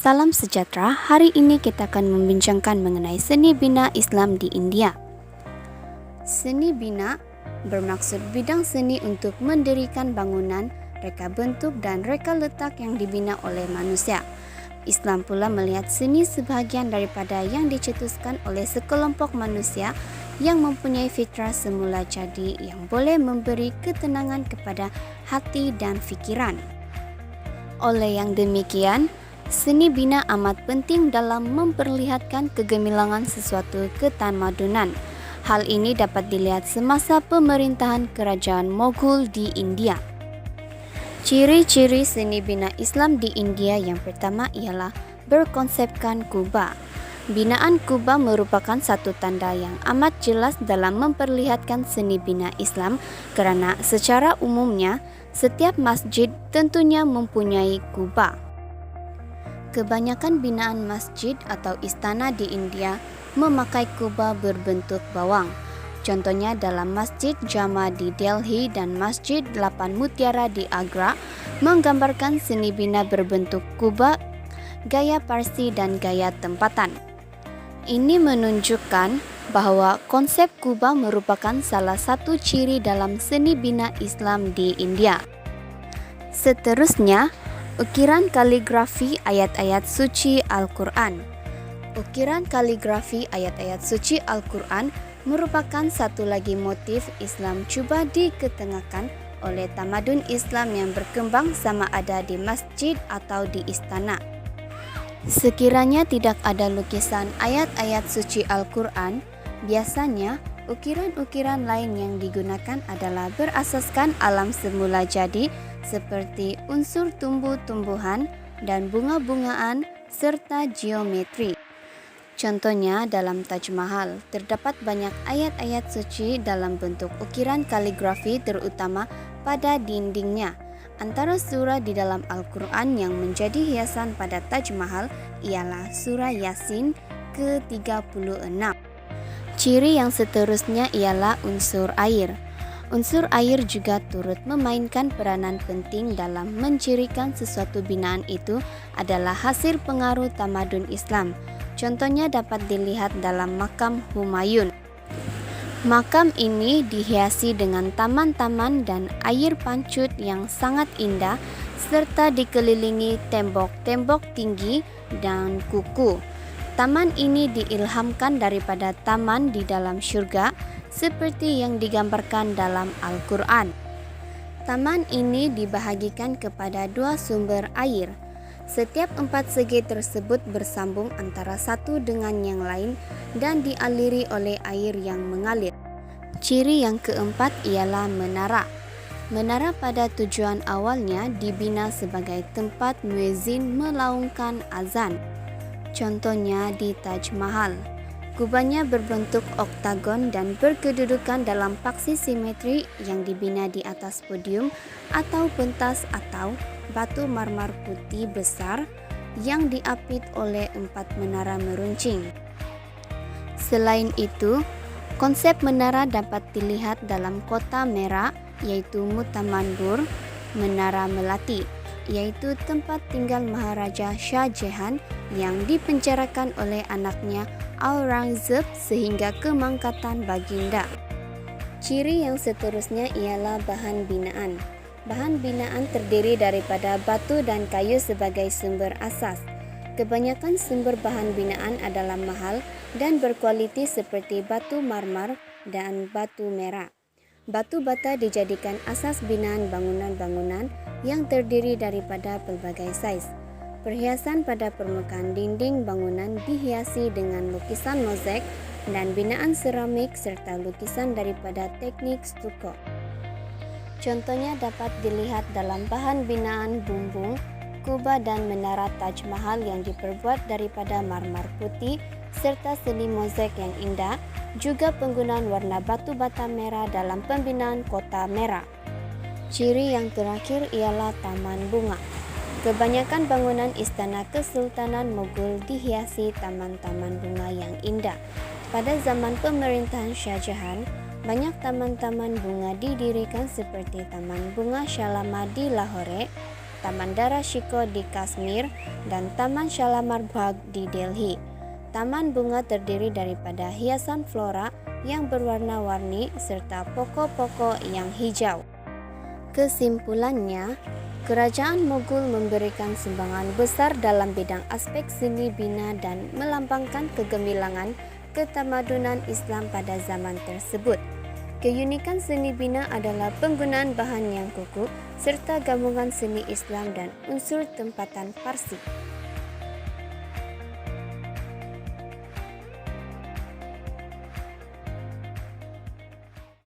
Salam sejahtera, hari ini kita akan membincangkan mengenai seni bina Islam di India. Seni bina bermaksud bidang seni untuk mendirikan bangunan, reka bentuk dan reka letak yang dibina oleh manusia. Islam pula melihat seni sebahagian daripada yang dicetuskan oleh sekelompok manusia yang mempunyai fitrah semula jadi yang boleh memberi ketenangan kepada hati dan fikiran. Oleh yang demikian, seni bina amat penting dalam memperlihatkan kegemilangan sesuatu ketamadunan. Hal ini dapat dilihat semasa pemerintahan kerajaan Mughal di India. Ciri-ciri seni bina Islam di India yang pertama ialah berkonsepkan kubah. Binaan kubah merupakan satu tanda yang amat jelas dalam memperlihatkan seni bina Islam kerana secara umumnya setiap masjid tentunya mempunyai kubah. Kebanyakan binaan masjid atau istana di India memakai kubah berbentuk bawang. Contohnya dalam Masjid Jama di Delhi dan Masjid 8 Mutiara di Agra menggambarkan seni bina berbentuk kubah, gaya Parsi dan gaya tempatan. Ini menunjukkan bahwa konsep kubah merupakan salah satu ciri dalam seni bina Islam di India. Seterusnya, ukiran kaligrafi ayat-ayat suci Al-Quran. Ukiran kaligrafi ayat-ayat suci Al-Quran merupakan satu lagi motif Islam cuba diketengahkan oleh tamadun Islam yang berkembang sama ada di masjid atau di istana. Sekiranya tidak ada lukisan ayat-ayat suci Al-Quran, biasanya ukiran-ukiran lain yang digunakan adalah berasaskan alam semula jadi seperti unsur tumbuh-tumbuhan dan bunga-bungaan serta geometri. Contohnya dalam Taj Mahal, terdapat banyak ayat-ayat suci dalam bentuk ukiran kaligrafi terutama pada dindingnya. Antara surah di dalam Al-Quran yang menjadi hiasan pada Taj Mahal ialah surah Yasin ke-36. Ciri yang seterusnya ialah unsur air. Unsur air juga turut memainkan peranan penting dalam mencirikan sesuatu binaan itu adalah hasil pengaruh tamadun Islam. Contohnya dapat dilihat dalam makam Humayun. Makam ini dihiasi dengan taman-taman dan air pancut yang sangat indah serta dikelilingi tembok-tembok tinggi dan kuku. Taman ini diilhamkan daripada taman di dalam syurga seperti yang digambarkan dalam Al-Quran. Taman ini dibahagikan kepada dua sumber air. Setiap empat segi tersebut bersambung antara satu dengan yang lain dan dialiri oleh air yang mengalir. Ciri yang keempat ialah menara. Menara pada tujuan awalnya dibina sebagai tempat muezzin melaungkan azan. Contohnya di Taj Mahal. Kubahnya berbentuk oktagon dan berkedudukan dalam paksi simetri yang dibina di atas podium atau pentas atau batu marmar putih besar yang diapit oleh 4 menara meruncing. Selain itu, konsep menara dapat dilihat dalam kota merah yaitu Mutamanbur, Menara Melati, yaitu tempat tinggal Maharaja Shah Jahan yang dipenjarakan oleh anaknya Aurangzeb sehingga kemangkatan baginda. Ciri yang seterusnya ialah bahan binaan. Bahan binaan terdiri daripada batu dan kayu sebagai sumber asas. Kebanyakan sumber bahan binaan adalah mahal dan berkualiti seperti batu marmar dan batu merah. Batu bata dijadikan asas binaan bangunan-bangunan yang terdiri daripada pelbagai saiz. Perhiasan pada permukaan dinding bangunan dihiasi dengan lukisan mozaik dan binaan seramik serta lukisan daripada teknik stuko. Contohnya dapat dilihat dalam bahan binaan bumbung, kubah dan menara Taj Mahal yang diperbuat daripada marmar putih serta seni mozaik yang indah, juga penggunaan warna batu bata merah dalam pembinaan kota merah. Ciri yang terakhir ialah taman bunga. Kebanyakan bangunan istana Kesultanan Mughal dihiasi taman-taman bunga yang indah. Pada zaman pemerintahan Shah Jahan, banyak taman-taman bunga didirikan seperti Taman Bunga Shalamar di Lahore, Taman Darashiko di Kashmir, dan Taman Shalamar Bagh di Delhi. Taman bunga terdiri daripada hiasan flora yang berwarna-warni serta pokok-pokok yang hijau. Kesimpulannya, Kerajaan Mughal memberikan sumbangan besar dalam bidang aspek seni bina dan melambangkan kegemilangan ketamadunan Islam pada zaman tersebut. Keunikan seni bina adalah penggunaan bahan yang kukuh serta gabungan seni Islam dan unsur tempatan Parsi.